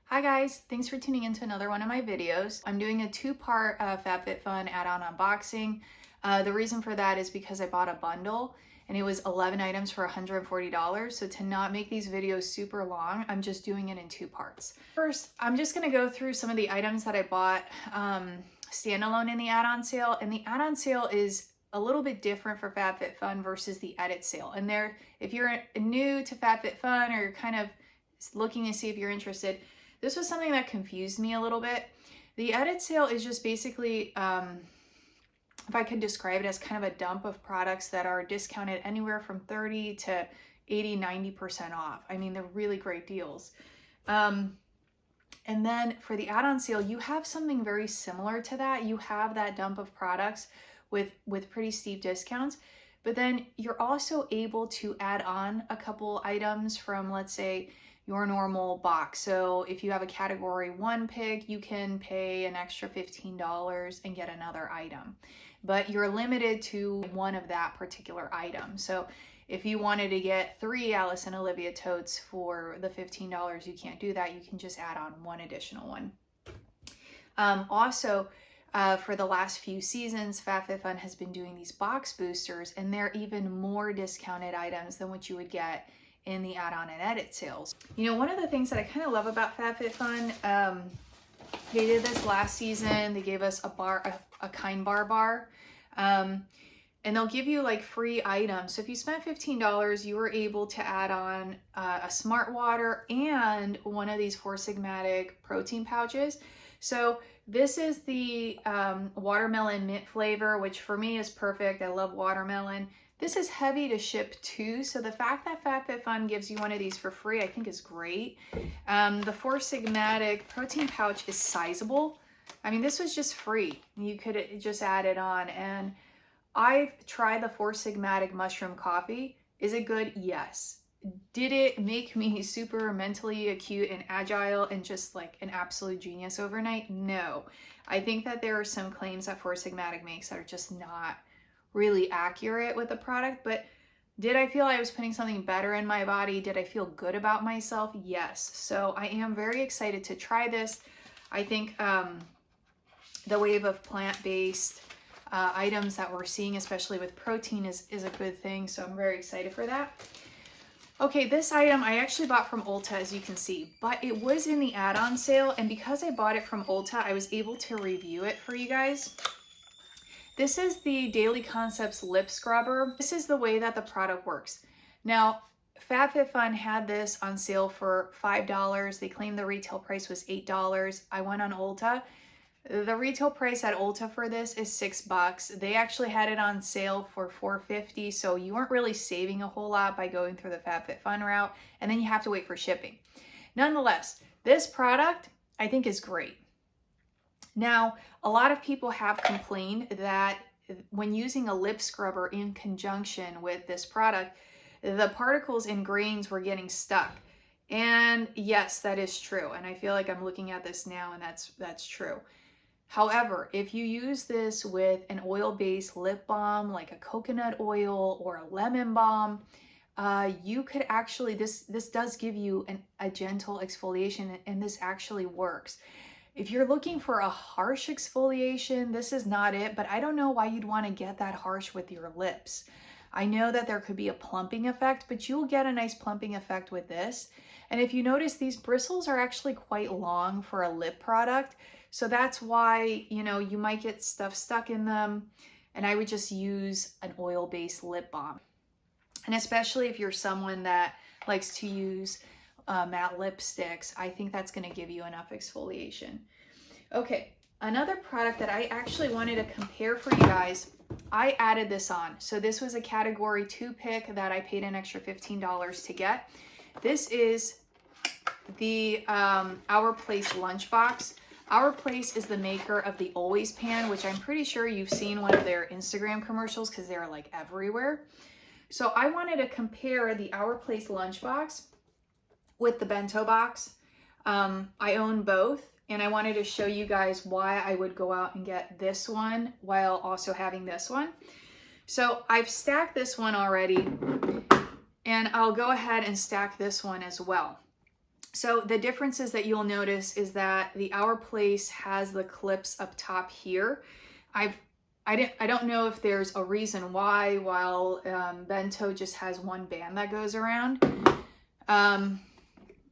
Hi guys, thanks for tuning into another one of my videos. I'm doing a two-part FabFitFun add-on unboxing. The reason for that is because I bought a bundle and it was 11 items for $140. So to not make these videos super long, I'm just doing it in two parts. First, I'm just gonna go through some of the items that I bought standalone in the add-on sale. And the add-on sale is a little bit different for FabFitFun versus the edit sale. And if you're new to FabFitFun or you're kind of looking to see if you're interested, this was something that confused me a little bit. The edit sale is just basically, if I could describe it as kind of a dump of products that are discounted anywhere from 30 to 80, 90% off. I mean, they're really great deals. And then for the add-on sale, you have something very similar to that. You have that dump of products with pretty steep discounts, but then you're also able to add on a couple items from, let's say, your normal box. So if you have a category 1 pick, you can pay an extra $15 and get another item, but you're limited to one of that particular item. So if you wanted to get 3 Alice and Olivia totes for the $15, you can't do that. You can just add on one additional one. Also, for the last few seasons, FabFitFun has been doing these box boosters, and they're even more discounted items than what you would get in the add-on and edit sales. You know, one of the things that I kind of love about FabFitFun, they did this last season. They gave us a Kind bar, and they'll give you like free items. So if you spent $15, you were able to add on a Smart Water and one of these Four Sigmatic protein pouches. So this is the watermelon mint flavor, which for me is perfect. I love watermelon. This is heavy to ship too, so the fact that FabFitFun gives you one of these for free, I think is great. The Four Sigmatic protein pouch is sizable. I mean, this was just free. You could just add it on. And I've tried the Four Sigmatic mushroom coffee. Is it good? Yes. Did it make me super mentally acute and agile and just like an absolute genius overnight? No. I think that there are some claims that Four Sigmatic makes that are just not really accurate with the product, but did I feel I was putting something better in my body? Did I feel good about myself? Yes. So I am very excited to try this. I think the wave of plant-based items that we're seeing, especially with protein, is a good thing. So I'm very excited for that. Okay, this item I actually bought from Ulta, as you can see, but it was in the add-on sale, and because I bought it from Ulta, I was able to review it for you guys. This is the Daily Concepts Lip Scrubber. This is the way that the product works. Now, FabFitFun had this on sale for $5. They claimed the retail price was $8. I went on Ulta. The retail price at Ulta for this is $6. They actually had it on sale for $4.50, so you weren't really saving a whole lot by going through the FabFitFun route, and then you have to wait for shipping. Nonetheless, this product I think is great. Now, a lot of people have complained that when using a lip scrubber in conjunction with this product, the particles and grains were getting stuck. And yes, that is true. And I feel like I'm looking at this now, and that's true. However, if you use this with an oil-based lip balm, like a coconut oil or a lemon balm, you could actually, this does give you a gentle exfoliation, and this actually works. If you're looking for a harsh exfoliation, this is not it, but I don't know why you'd want to get that harsh with your lips. I know that there could be a plumping effect, but you'll get a nice plumping effect with this. And if you notice, these bristles are actually quite long for a lip product. So that's why, you know, you might get stuff stuck in them. And I would just use an oil-based lip balm. And especially if you're someone that likes to use matte lipsticks, I think that's going to give you enough exfoliation. Okay, another product that I actually wanted to compare for you guys, I added this on. So this was a category 2 pick that I paid an extra $15 to get. This is the Our Place lunchbox. Our Place is the maker of the Always Pan, which I'm pretty sure you've seen one of their Instagram commercials because they're like everywhere. So I wanted to compare the Our Place lunchbox with the bento box. I own both, and I wanted to show you guys why I would go out and get this one while also having this one. So I've stacked this one already, and I'll go ahead and stack this one as well. So the differences that you'll notice is that the Our Place has the clips up top here. I don't know if there's a reason why, while Bentgo just has one band that goes around. I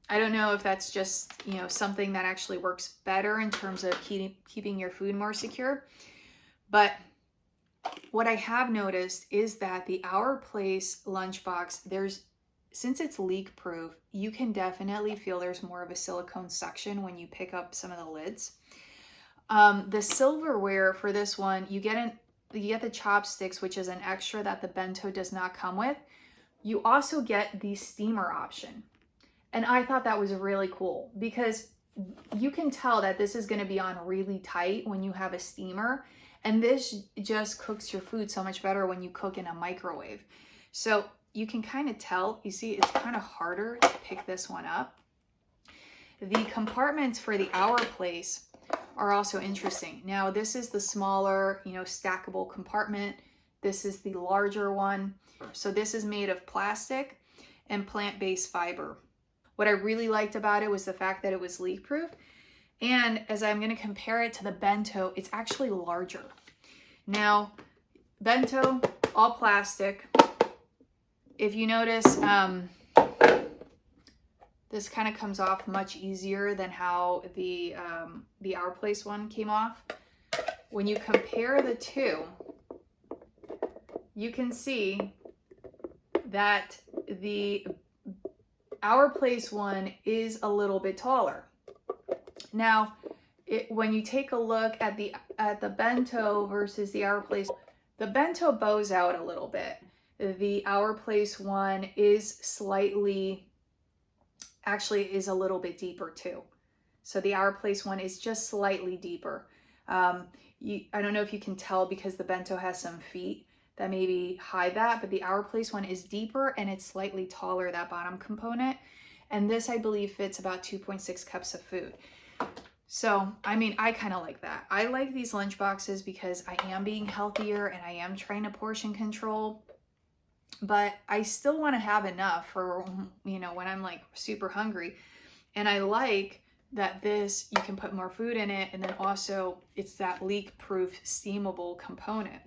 don't know if that's just, you know, something that actually works better in terms of keeping your food more secure. But what I have noticed is that the Our Place lunchbox, since it's leak proof, you can definitely feel there's more of a silicone suction when you pick up some of the lids. The silverware for this one, you get the chopsticks, which is an extra that the Bentgo does not come with. You also get the steamer option. And I thought that was really cool because you can tell that this is going to be on really tight when you have a steamer. And this just cooks your food so much better when you cook in a microwave. So you can kind of tell, you see, it's kind of harder to pick this one up. The compartments for the Our Place are also interesting. Now, this is the smaller, you know, stackable compartment. This is the larger one. So this is made of plastic and plant-based fiber. What I really liked about it was the fact that it was leak-proof. And as I'm going to compare it to the Bentgo, it's actually larger. Now, Bentgo, all plastic. If you notice, this kind of comes off much easier than how the Our Place one came off. When you compare the two, you can see that the Our Place one is a little bit taller. Now, when you take a look at the Bentgo versus the Our Place, the Bentgo bows out a little bit. The Our Place one is is a little bit deeper too. So the Our Place one is just slightly deeper. I don't know if you can tell because the Bentgo has some feet that maybe hide that, but the Our Place one is deeper and it's slightly taller, that bottom component. And this, I believe, fits about 2.6 cups of food. So, I mean, I kind of like that. I like these lunch boxes because I am being healthier and I am trying to portion control, but I still want to have enough for, you know, when I'm like super hungry. And I like that this, you can put more food in it, and then also it's that leak-proof steamable component.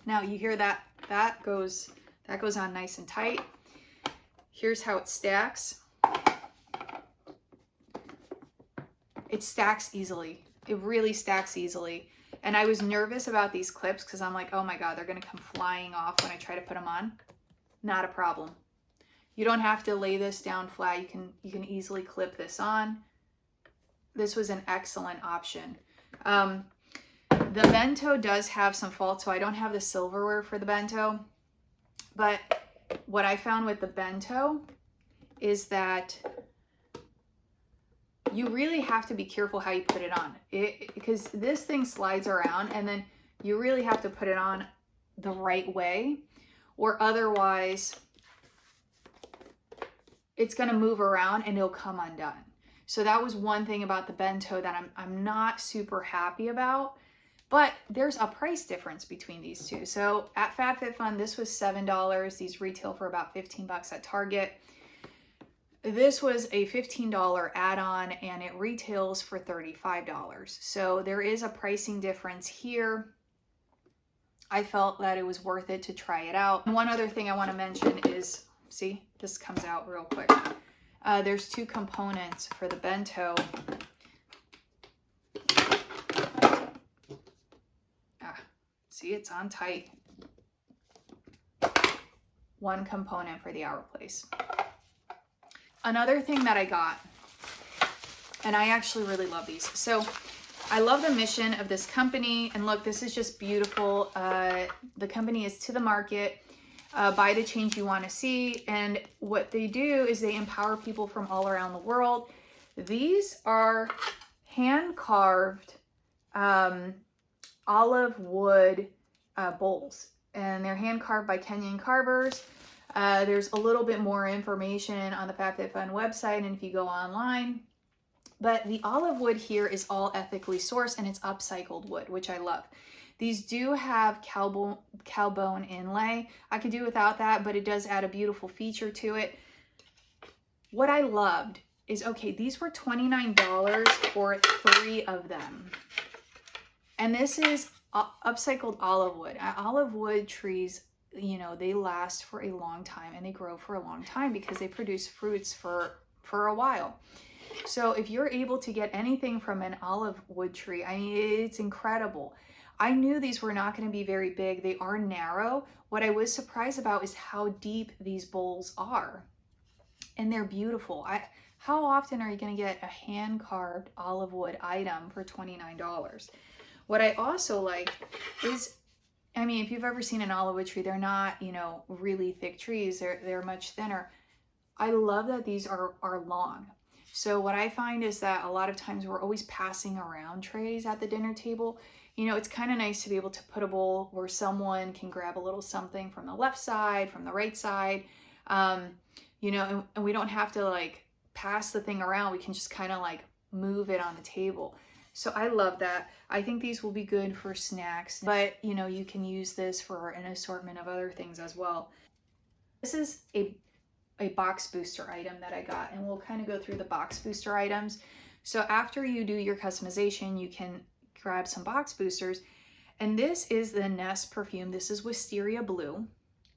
Now you hear that goes on nice and tight. Here's how it stacks. It stacks easily. It really stacks easily. And I was nervous about these clips because I'm like, oh my God, they're gonna come flying off when I try to put them on. Not a problem. You don't have to lay this down flat. You can easily clip this on. This was an excellent option. The Bentgo does have some faults, so I don't have the silverware for the Bentgo. But what I found with the Bentgo is that you really have to be careful how you put it on. Because this thing slides around, and then you really have to put it on the right way, or otherwise it's going to move around and it'll come undone. So that was one thing about the Bentgo that I'm not super happy about. But there's a price difference between these two. So at FabFitFun, this was $7. These retail for about 15 bucks at Target. This was a $15 add-on and it retails for $35. So there is a pricing difference here. I felt that it was worth it to try it out. And one other thing I want to mention is, see, this comes out real quick. There's two components for the Bentgo. See, it's on tight. One component for the Our Place. Another thing that I got, and I actually really love these. So I love the mission of this company. And look, this is just beautiful. The company is to the market. Buy the change you want to see. And what they do is they empower people from all around the world. These are hand-carved olive wood bowls, and they're hand carved by Kenyan carvers. There's a little bit more information on the FabFitFun website and if you go online, but the olive wood here is all ethically sourced and it's upcycled wood, which I love. These do have cow bone inlay. I could do without that, but it does add a beautiful feature to it. What I loved is, okay, these were $29 for 3 of them. And this is upcycled olive wood. Olive wood trees, you know, they last for a long time and they grow for a long time because they produce fruits for a while. So if you're able to get anything from an olive wood tree, I mean, it's incredible. I knew these were not going to be very big. They are narrow. What I was surprised about is how deep these bowls are. And they're beautiful. How often are you going to get a hand-carved olive wood item for $29? What I also like is, I mean, if you've ever seen an olive wood tree, they're not, you know, really thick trees. They're much thinner. I love that these are long. So what I find is that a lot of times we're always passing around trays at the dinner table. You know, it's kind of nice to be able to put a bowl where someone can grab a little something from the left side, from the right side, you know, and we don't have to like pass the thing around. We can just kind of like move it on the table. So I love that. I think these will be good for snacks, but you know, you can use this for an assortment of other things as well. This is a box booster item that I got, and we'll kind of go through the box booster items. So after you do your customization, you can grab some box boosters, and this is the Nest perfume. This is Wisteria Blue,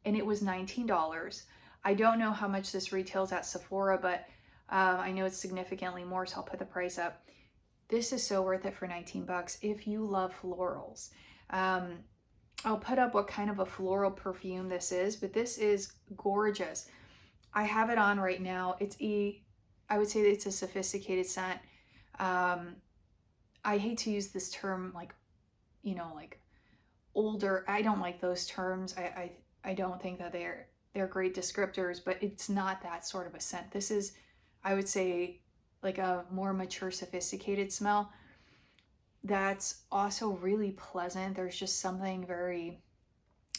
and it was $19. I don't know how much this retails at Sephora, but I know it's significantly more, so I'll put the price up. This is so worth it for 19 bucks if you love florals. I'll put up what kind of a floral perfume this is, but this is gorgeous. I have it on right now. I would say that it's a sophisticated scent. I hate to use this term, like, you know, like older. I don't like those terms. I don't think that they're great descriptors, but it's not that sort of a scent. This is, I would say, like a more mature, sophisticated smell that's also really pleasant. There's just something very,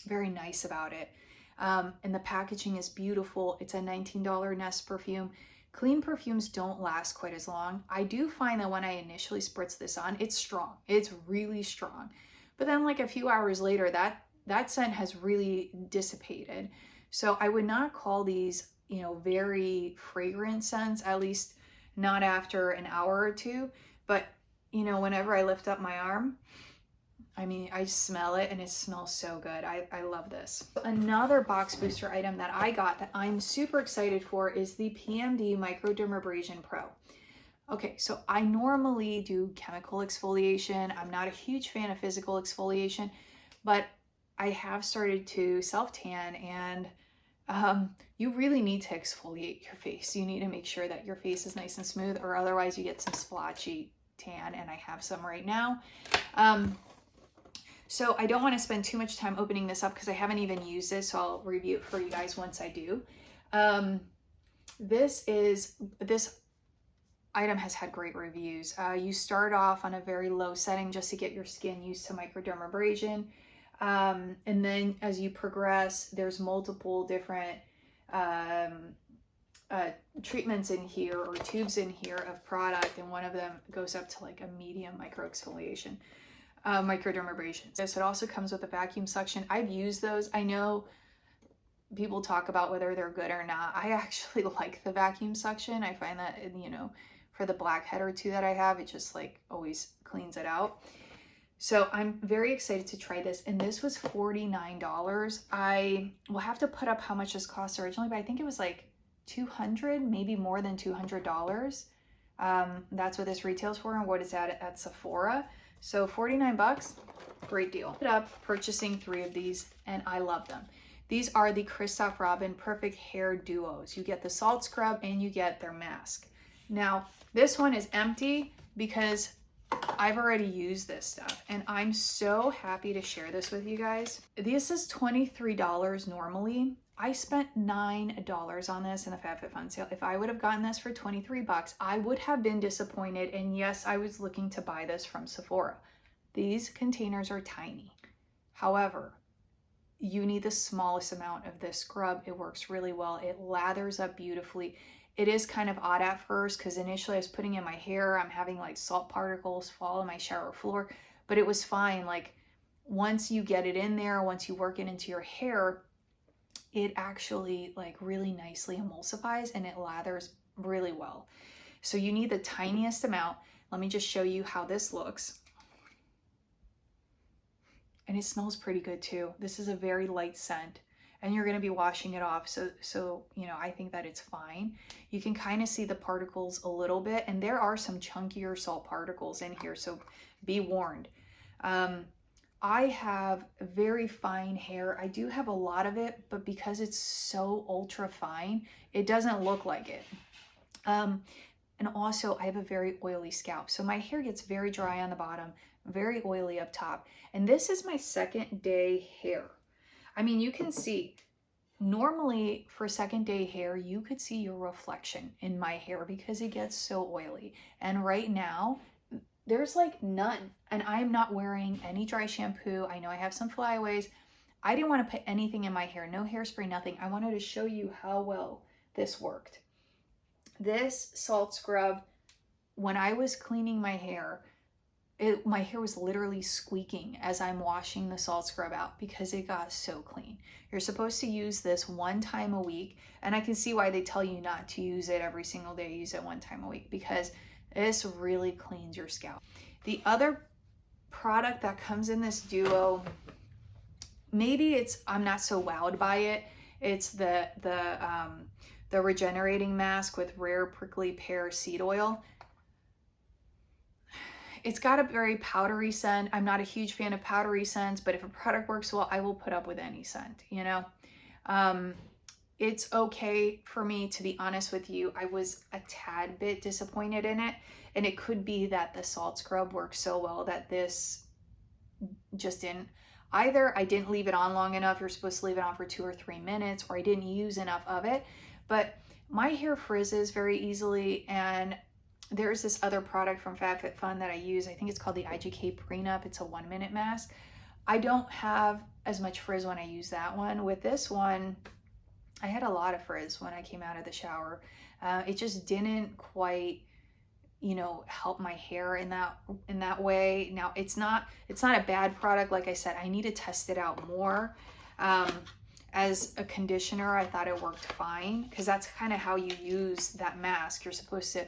very nice about it. And the packaging is beautiful. It's a $19 Nest perfume. Clean perfumes don't last quite as long. I do find that when I initially spritz this on, it's strong. It's really strong. But then like a few hours later, that scent has really dissipated. So I would not call these, you know, very fragrant scents, at least not after an hour or two. But, you know, whenever I lift up my arm, I mean, I smell it and it smells so good. I love this. Another box booster item that I got that I'm super excited for is the PMD Microdermabrasion Pro. Okay, so I normally do chemical exfoliation. I'm not a huge fan of physical exfoliation, but I have started to self-tan, and you really need to exfoliate your face. You need to make sure that your face is nice and smooth, or otherwise you get some splotchy tan, and I have some right now. So I don't want to spend too much time opening this up because I haven't even used this, so I'll review it for you guys once I do. This item has had great reviews. You start off on a very low setting just to get your skin used to microdermabrasion. And then as you progress, there's multiple different treatments in here, or tubes in here of product, and one of them goes up to like a medium microexfoliation. Microdermabrasion. This, it also comes with a vacuum suction. I've used those. I know people talk about whether they're good or not. I actually like the vacuum suction. I find that, you know, for the blackhead or two that I have, it just like always cleans it out. So I'm very excited to try this, and this was $49. I will have to put up how much this cost originally, but I think it was like $200, maybe more than $200. That's what this retails for and what it's at Sephora. So 49 bucks, great deal. Ended up purchasing 3 of these, and I love them. These are the Christophe Robin Perfect Hair Duos. You get the salt scrub and you get their mask. Now, this one is empty because I've already used this stuff, and I'm so happy to share this with you guys. This is $23 normally. I spent $9 on this in the FabFitFun sale. If I would have gotten this for 23 bucks, I would have been disappointed. And yes, I was looking to buy this from Sephora. These containers are tiny. However, you need the smallest amount of this scrub. It works really well. It lathers up beautifully. It is kind of odd at first because initially I was putting in my hair, I'm having like salt particles fall on my shower floor, but it was fine. Like once you get it in there, once you work it into your hair, it actually like really nicely emulsifies and it lathers really well. So you need the tiniest amount. Let me just show you how this looks. And it smells pretty good too. This is a very light scent, and you're going to be washing it off. So, you know, I think that it's fine. You can kind of see the particles a little bit, and there are some chunkier salt particles in here. So be warned. I have very fine hair. I do have a lot of it, but because it's so ultra fine, it doesn't look like it. And also I have a very oily scalp. So my hair gets very dry on the bottom, very oily up top. And this is my second day hair. I mean, you can see, normally for second day hair, you could see your reflection in my hair because it gets so oily. And right now, there's like none. And I'm not wearing any dry shampoo. I know I have some flyaways. I didn't want to put anything in my hair, no hairspray, nothing. I wanted to show you how well this worked. This salt scrub, when I was cleaning my hair, my hair was literally squeaking as I'm washing the salt scrub out because it got so clean. You're supposed to use this 1 time a week, and I can see why they tell you not to use it every single day. Use it 1 time a week because this really cleans your scalp. The other product that comes in this duo, maybe I'm not so wowed by it. It's the regenerating mask with rare prickly pear seed oil. It's got a very powdery scent. I'm not a huge fan of powdery scents, but if a product works well, I will put up with any scent, you know? It's okay for me, to be honest with you. I was a tad bit disappointed in it, and it could be that the salt scrub works so well that this just didn't. Either I didn't leave it on long enough, you're supposed to leave it on for 2 or 3 minutes, or I didn't use enough of it. But my hair frizzes very easily, and there's this other product from FabFitFun that I use. I think it's called the IGK Prenup. It's a 1-minute mask. I don't have as much frizz when I use that one. With this one, I had a lot of frizz when I came out of the shower. It just didn't quite, you know, help my hair in that way. Now, it's not a bad product. Like I said, I need to test it out more. As a conditioner, I thought it worked fine because that's kind of how you use that mask. You're supposed to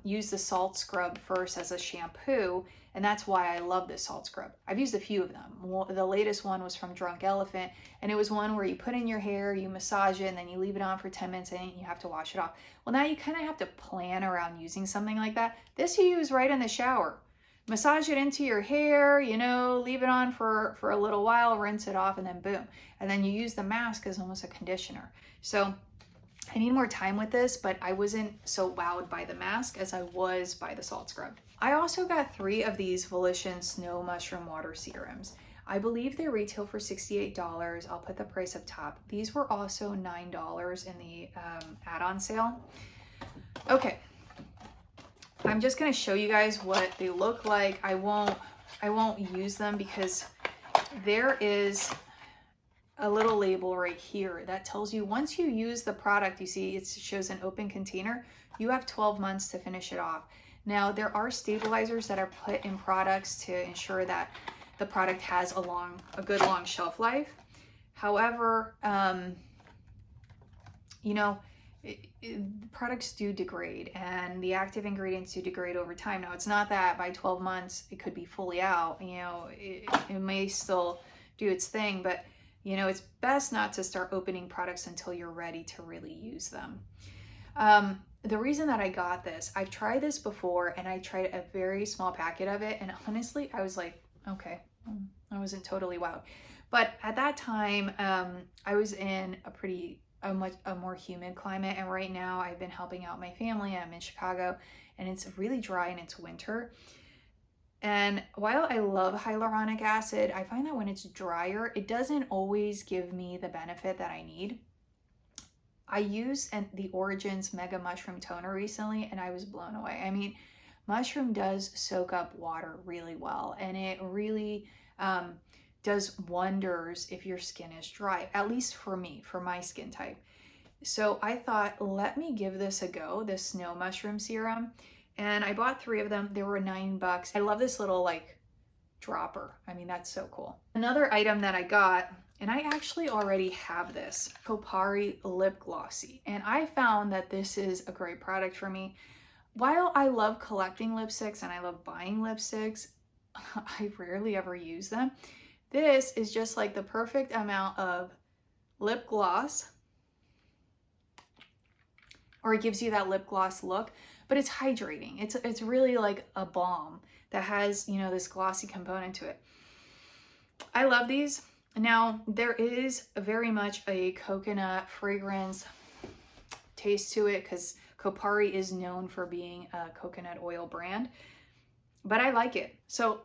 use the salt scrub first as a shampoo, and that's why I love this salt scrub. I've used a few of them. The latest one was from Drunk Elephant, and it was one where you put in your hair, you massage it, and then you leave it on for 10 minutes and you have to wash it off. Well, now you kind of have to plan around using something like that. This you use right in the shower. Massage it into your hair, you know, leave it on for a little while, rinse it off, and then boom. And then you use the mask as almost a conditioner. So I need more time with this, but I wasn't so wowed by the mask as I was by the salt scrub. I also got 3 of these Volition Snow Mushroom Water Serums. I believe they retail for $68. I'll put the price up top. These were also $9 in the add-on sale. Okay, I'm just gonna show you guys what they look like. I won't use them because there is a little label right here that tells you once you use the product, you see it shows an open container, you have 12 months to finish it off. Now, there are stabilizers that are put in products to ensure that the product has a good long shelf life. However, you know, products do degrade, and the active ingredients do degrade over time. Now, it's not that by 12 months it could be fully out, you know, it may still do its thing, but you know, it's best not to start opening products until you're ready to really use them. The reason that I got this, I've tried this before, and I tried a very small packet of it, and honestly, I was like, okay, I wasn't totally wowed. But at that time, I was in a more humid climate, and right now I've been helping out my family. I'm in Chicago, and it's really dry, and it's winter. And while I love hyaluronic acid, I find that when it's drier, it doesn't always give me the benefit that I need. I used the Origins Mega Mushroom Toner recently, and I was blown away. I mean, mushroom does soak up water really well, and it really does wonders if your skin is dry, at least for me, for my skin type. So I thought, let me give this a go, this Snow Mushroom Serum. And I bought 3 of them. They were $9. I love this little like dropper. I mean, that's so cool. Another item that I got, and I actually already have this, Kopari Lip Glossy. And I found that this is a great product for me. while I love collecting lipsticks and I love buying lipsticks, I rarely ever use them. This is just like the perfect amount of lip gloss, or it gives you that lip gloss look, but it's hydrating. It's really like a balm that has, you know, this glossy component to it. I love these. Now, there is very much a coconut fragrance taste to it because Kopari is known for being a coconut oil brand, but I like it. So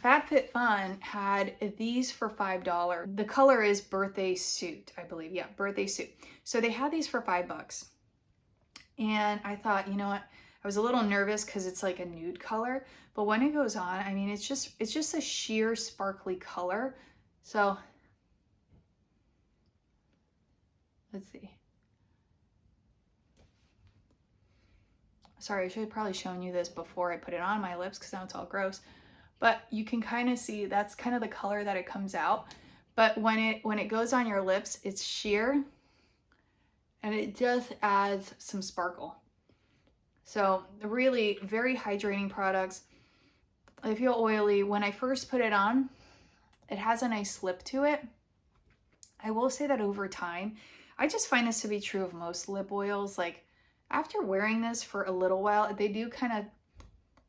FabFitFun had these for $5. The color is Birthday Suit, I believe. Yeah, Birthday Suit. So they had these for $5. And I thought, you know what? I was a little nervous because it's like a nude color, but when it goes on, I mean, it's just a sheer sparkly color. So let's see. Sorry, I should have probably shown you this before I put it on my lips because now it's all gross. But you can kind of see that's kind of the color that it comes out. But when it goes on your lips, it's sheer and it just adds some sparkle. So really very hydrating products. They feel oily. When I first put it on, it has a nice slip to it. I will say that over time, I just find this to be true of most lip oils. Like after wearing this for a little while, they do kind of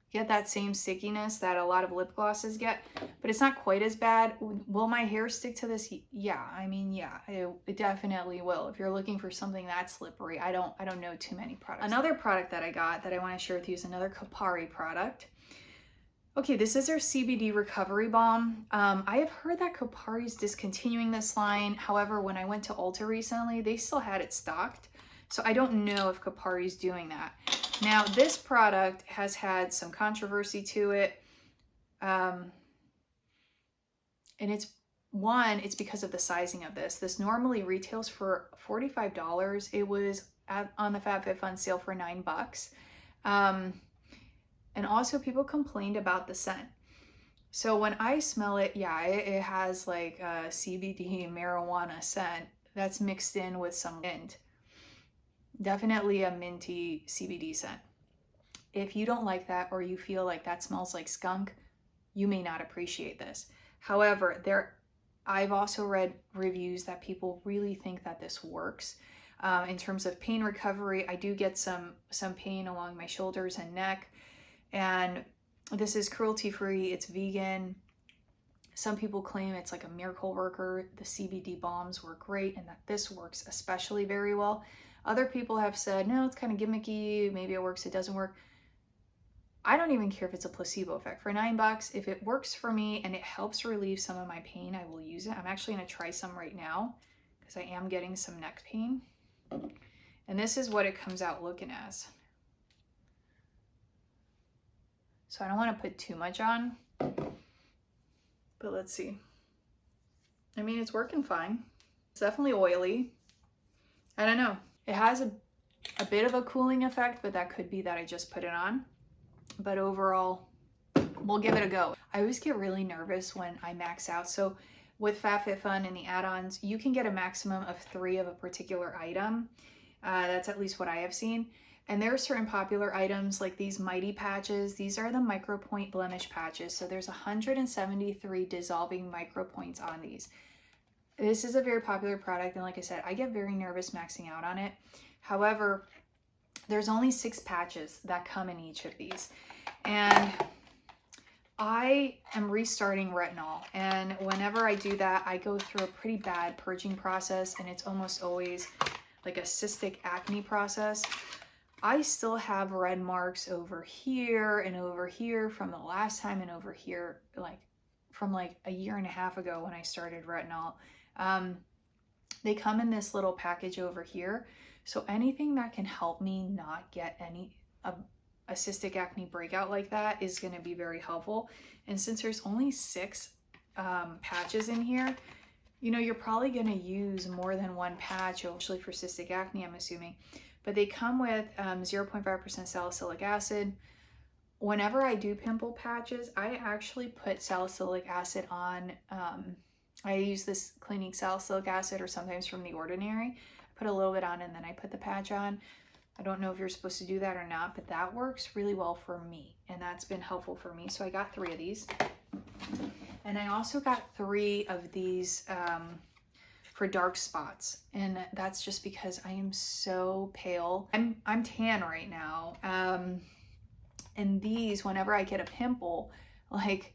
get that same stickiness that a lot of lip glosses get, but it's not quite as bad. Will my hair stick to this? Yeah, I mean, yeah, it definitely will. If you're looking for something that slippery, I don't know too many products. Another product that I got that I want to share with you is another Kopari product. Okay, this is their CBD Recovery Bomb. I have heard that Kopari is discontinuing this line. However, when I went to Ulta recently, they still had it stocked. So I don't know if Kopari is doing that. Now, this product has had some controversy to it. And it's because of the sizing of this. This normally retails for $45. It was on the FabFitFun sale for $9. And also people complained about the scent. So when I smell it, yeah, it has like a CBD marijuana scent that's mixed in with some mint. Definitely a minty CBD scent. If you don't like that or you feel like that smells like skunk, you may not appreciate this. However, I've also read reviews that people really think that this works. In terms of pain recovery, I do get some pain along my shoulders and neck. And this is cruelty-free, it's vegan. Some people claim it's like a miracle worker. The CBD bombs work great and that this works especially very well. Other people have said, no, it's kind of gimmicky. Maybe it works, it doesn't work. I don't even care if it's a placebo effect. For $9, if it works for me and it helps relieve some of my pain, I will use it. I'm actually going to try some right now because I am getting some neck pain. And this is what it comes out looking as. So I don't want to put too much on, but let's see. I mean, it's working fine. It's definitely oily. I don't know. It has a bit of a cooling effect, but that could be that I just put it on. But overall, we'll give it a go. I always get really nervous when I max out. So with FabFitFun and the add-ons, you can get a maximum of 3 of a particular item. That's at least what I have seen. And there are certain popular items like these Mighty patches. These are the Micropoint Blemish patches. So there's 173 dissolving micropoints on these. This is a very popular product, and like I said, I get very nervous maxing out on it. However, there's only 6 patches that come in each of these. And I am restarting retinol, and whenever I do that, I go through a pretty bad purging process, and it's almost always like a cystic acne process. I still have red marks over here and over here from the last time, and over here from like a year and a half ago when I started retinol. They come in this little package over here. So anything that can help me not get a cystic acne breakout like that is going to be very helpful. And since there's only 6 patches in here, you know, you're probably going to use more than one patch, actually for cystic acne, I'm assuming. But they come with 0.5% salicylic acid. Whenever I do pimple patches, I actually put salicylic acid on. I use this Clinique salicylic acid, or sometimes from The Ordinary. I put a little bit on and then I put the patch on. I don't know if you're supposed to do that or not, but that works really well for me, and that's been helpful for me. So I got 3 of these. And I also got 3 of these for dark spots, and that's just because I am so pale. I'm tan right now, and these, whenever I get a pimple, like,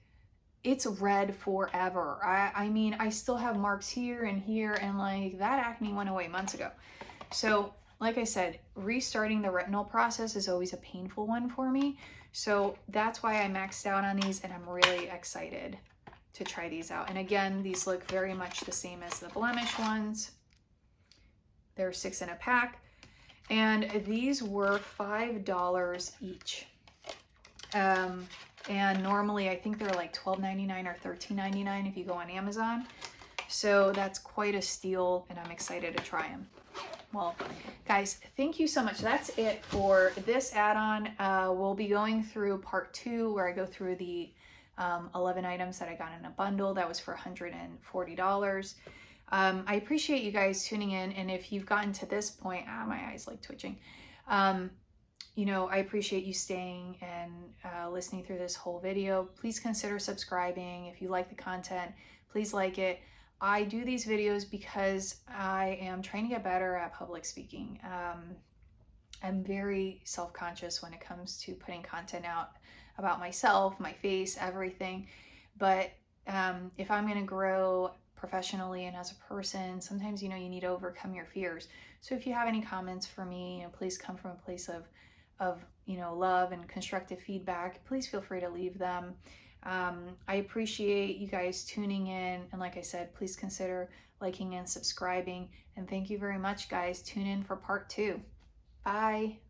it's red forever. I mean, I still have marks here, and like, that acne went away months ago. So like I said, restarting the retinol process is always a painful one for me. So that's why I maxed out on these, and I'm really excited to try these out. And again, these look very much the same as the Blemish ones. They're 6 in a pack, and these were $5 each. And normally I think they're like $12.99 or $13.99 if you go on Amazon. So that's quite a steal, and I'm excited to try them. Well, guys, thank you so much. That's it for this add-on. We'll be going through part 2, where I go through the 11 items that I got in a bundle. That was for $140. I appreciate you guys tuning in, and if you've gotten to this point, my eyes like twitching. You know, I appreciate you staying and listening through this whole video. Please consider subscribing. If you like the content, please like it. I do these videos because I am trying to get better at public speaking. I'm very self-conscious when it comes to putting content out about myself, my face, everything. But if I'm going to grow professionally and as a person, sometimes, you know, you need to overcome your fears. So if you have any comments for me, you know, please come from a place of you know, love and constructive feedback. Please feel free to leave them. I appreciate you guys tuning in, and like I said, please consider liking and subscribing, and thank you very much, guys. Tune in for part 2. Bye.